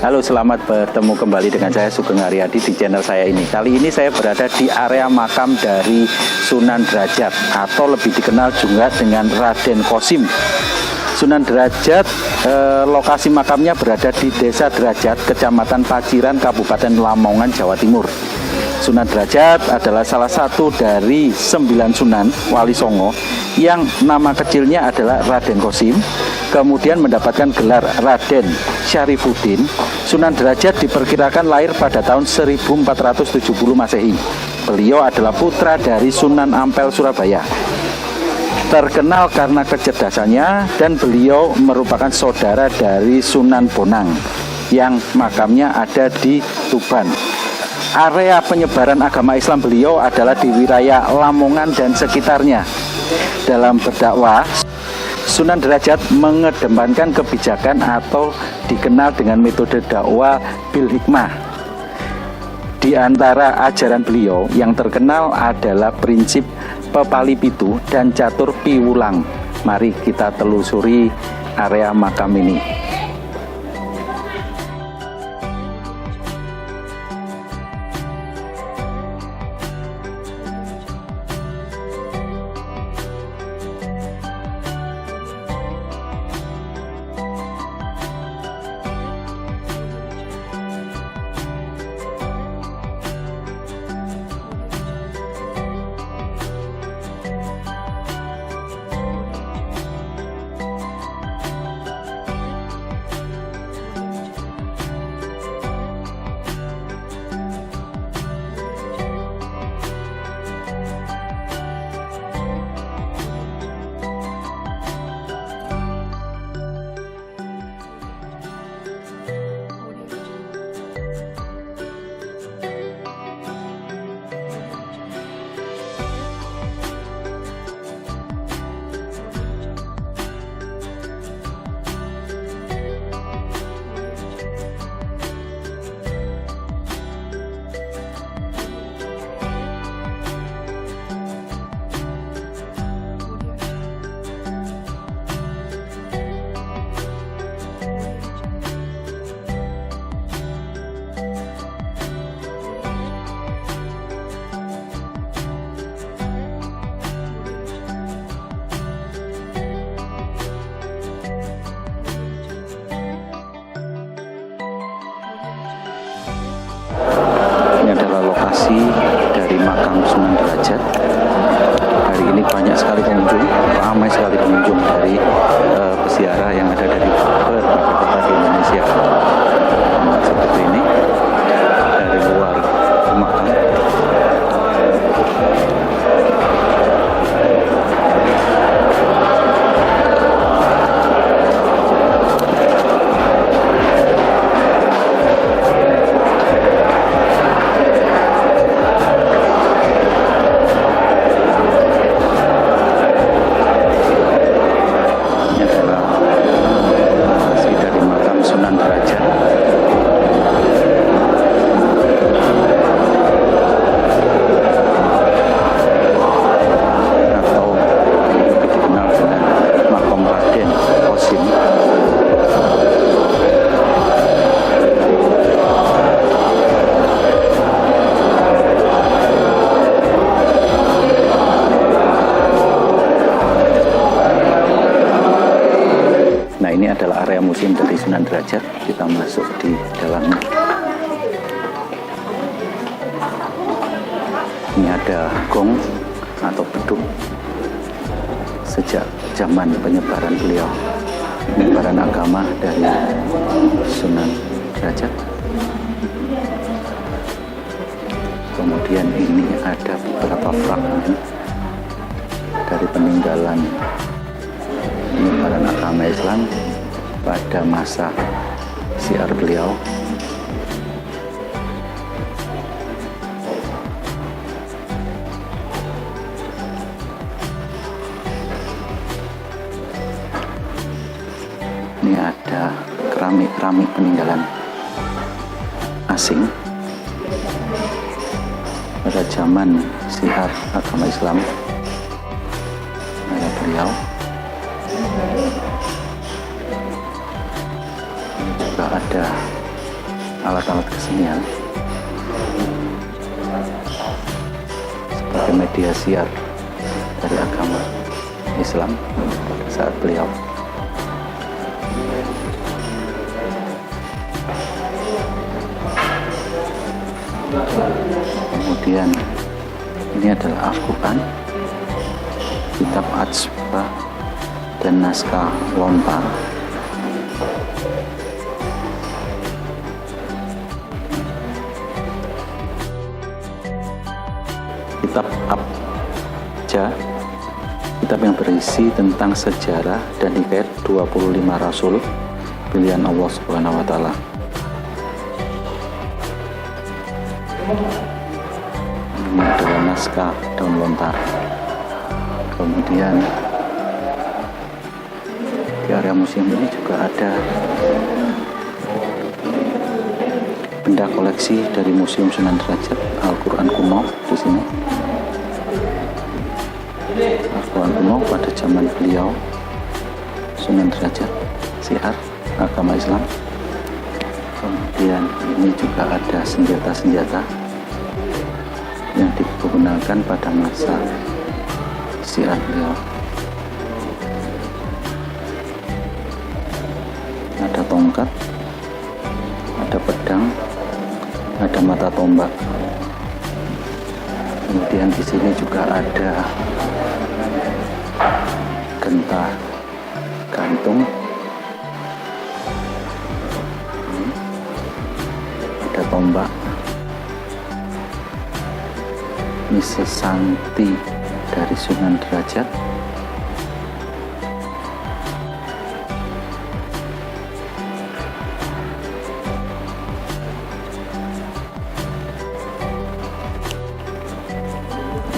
Halo, selamat bertemu kembali dengan saya Sugeng Haryadi di channel saya ini. Kali ini saya berada di area makam dari Sunan Derajat atau lebih dikenal juga dengan Raden Kosim. Sunan Derajat, lokasi makamnya berada di Desa Derajat, Kecamatan Paciran, Kabupaten Lamongan, Jawa Timur. Sunan Derajat adalah salah satu dari 9 Sunan Wali Songo yang nama kecilnya adalah Raden Kosim, kemudian mendapatkan gelar Raden Syarifuddin. Sunan Derajat diperkirakan lahir pada tahun 1470 Masehi. Beliau adalah putra dari Sunan Ampel Surabaya. Terkenal karena kecerdasannya dan beliau merupakan saudara dari Sunan Bonang yang makamnya ada di Tuban. Area penyebaran agama Islam beliau adalah di wilayah Lamongan dan sekitarnya. Dalam berdakwah, Sunan Derajat mengedepankan kebijakan atau dikenal dengan metode dakwah bil hikmah. Di antara ajaran beliau yang terkenal adalah prinsip pepali pitu dan catur piwulang. Mari kita telusuri area makam ini. Ini adalah lokasi dari makam Sunan Derajat. Hari ini banyak sekali pengunjung, ramai sekali pengunjung dari peziarah yang ada dari berbagai kota di Indonesia. Seperti ini dari luar makam. Ini adalah area museum dari Sunan Derajat. Kita masuk di dalamnya. Ini ada gong atau beduk sejak zaman penyebaran beliau, penyebaran agama dari Sunan Derajat. Kemudian ini ada beberapa fragmen dari peninggalan penyebaran agama Islam pada masa syiar beliau. Ini ada keramik-keramik peninggalan asing pada zaman syiar agama Islam pada beliau. Juga ada alat-alat kesenian sebagai media siar dari agama Islam pada saat beliau. Kemudian ini adalah Al-Quran, kitab Atsba, dan naskah lontar. Kitab Abjad, kitab yang berisi tentang sejarah dan hikayat 25 rasul pilihan Allah Subhanahu wa Ta'ala. Ini adalah naskah daun lontar. Kemudian di area museum ini juga ada benda koleksi dari Museum Sunan Derajat, Al-Quran kuno di sini. Al-Quran kuno pada zaman beliau, Sunan Derajat, syiar agama Islam. Kemudian ini juga ada senjata-senjata yang digunakan pada masa syiar beliau. Ada tongkat, ada pedang, ada mata tombak. Kemudian di sini juga ada genta gantung, ada tombak. Ini sesanti dari Sunan Derajat.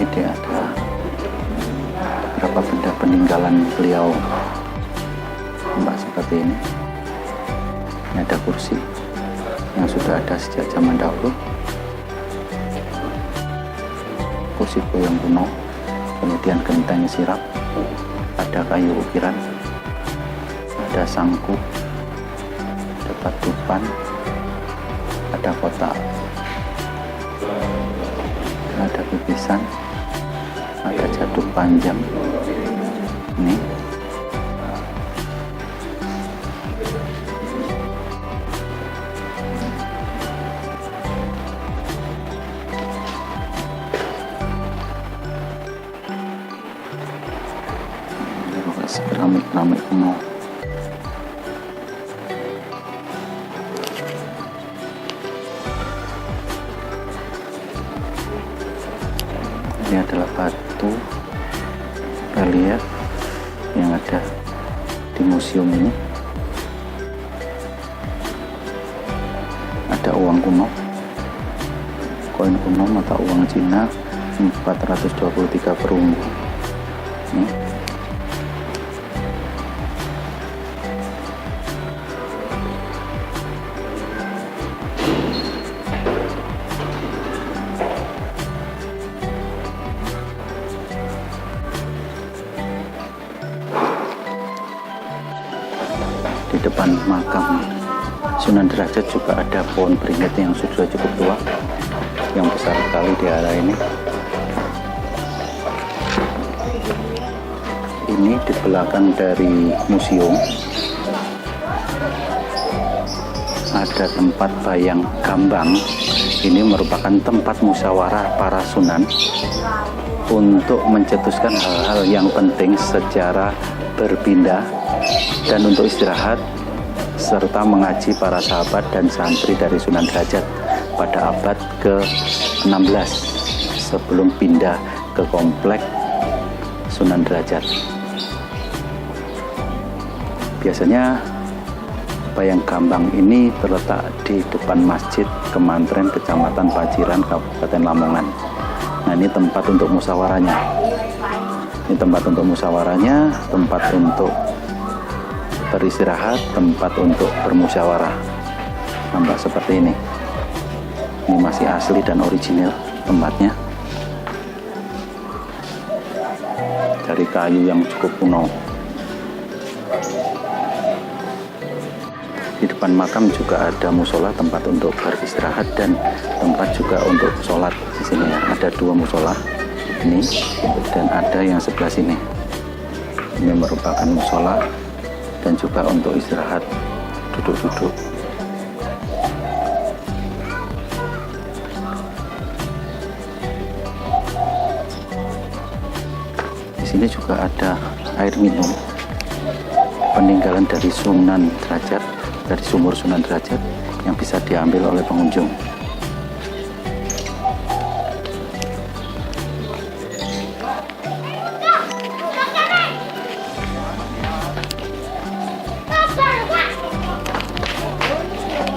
Ini ada beberapa benda peninggalan beliau, mbak, seperti ini. Ini ada kursi yang sudah ada sejak zaman dahulu, kursi goyang kuno. Kemudian genteng sirap, ada kayu ukiran, ada sangku, ada patupan, ada kotak, ada pipisan, ada jaduk panjang. Ini keramik kuno. Ini adalah batu relief yang ada di museum ini. Ada uang kuno, koin kuno mata uang Cina 423 perunggu. Ini di depan makam Sunan Derajat juga ada pohon beringin yang sudah cukup tua, yang besar sekali di area ini. Ini di belakang dari museum ada tempat bayang gambang. Ini merupakan tempat musyawarah para sunan untuk mencetuskan hal-hal yang penting secara berpindah dan untuk istirahat, serta mengaji para sahabat dan santri dari Sunan Derajat pada abad ke-16 sebelum pindah ke komplek Sunan Derajat. Biasanya bayang gambang ini terletak di depan Masjid Kemantren Kecamatan Paciran, Kabupaten Lamongan. Nah, ini tempat untuk musyawarahnya. Ini tempat untuk musyawarahnya, tempat untuk beristirahat, tempat untuk bermusyawarah. Nampak seperti ini. Ini masih asli dan original tempatnya. Dari kayu yang cukup kuno. Di depan makam juga ada musola, tempat untuk beristirahat dan tempat juga untuk sholat di sini ya. Ada 2 musola ini dan ada yang sebelah sini. Ini merupakan musola dan juga untuk istirahat, duduk-duduk. Di sini juga ada air minum peninggalan dari Sunan Derajat, dari sumur Sunan Derajat yang bisa diambil oleh pengunjung.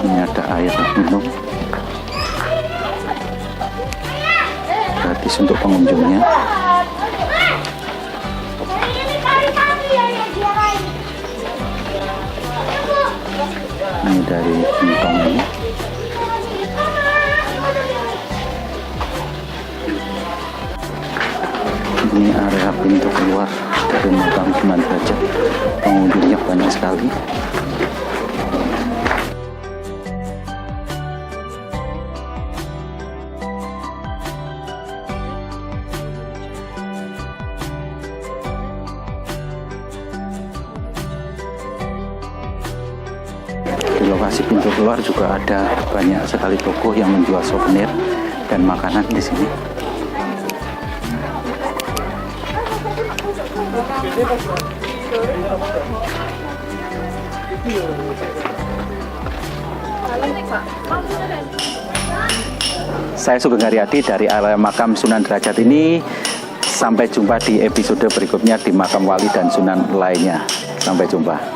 Ini ada air minum gratis untuk pengunjungnya. Ini dari gentong ini. Ini area pintu keluar dari makam Sunan Derajat. Pengunjungnya banyak sekali. Di lokasi pintu keluar juga ada banyak sekali toko yang menjual souvenir dan makanan di sini. Saya Sugeng Haryadi dari area makam Sunan Derajat ini. Sampai jumpa di episode berikutnya di makam wali dan sunan lainnya. Sampai jumpa.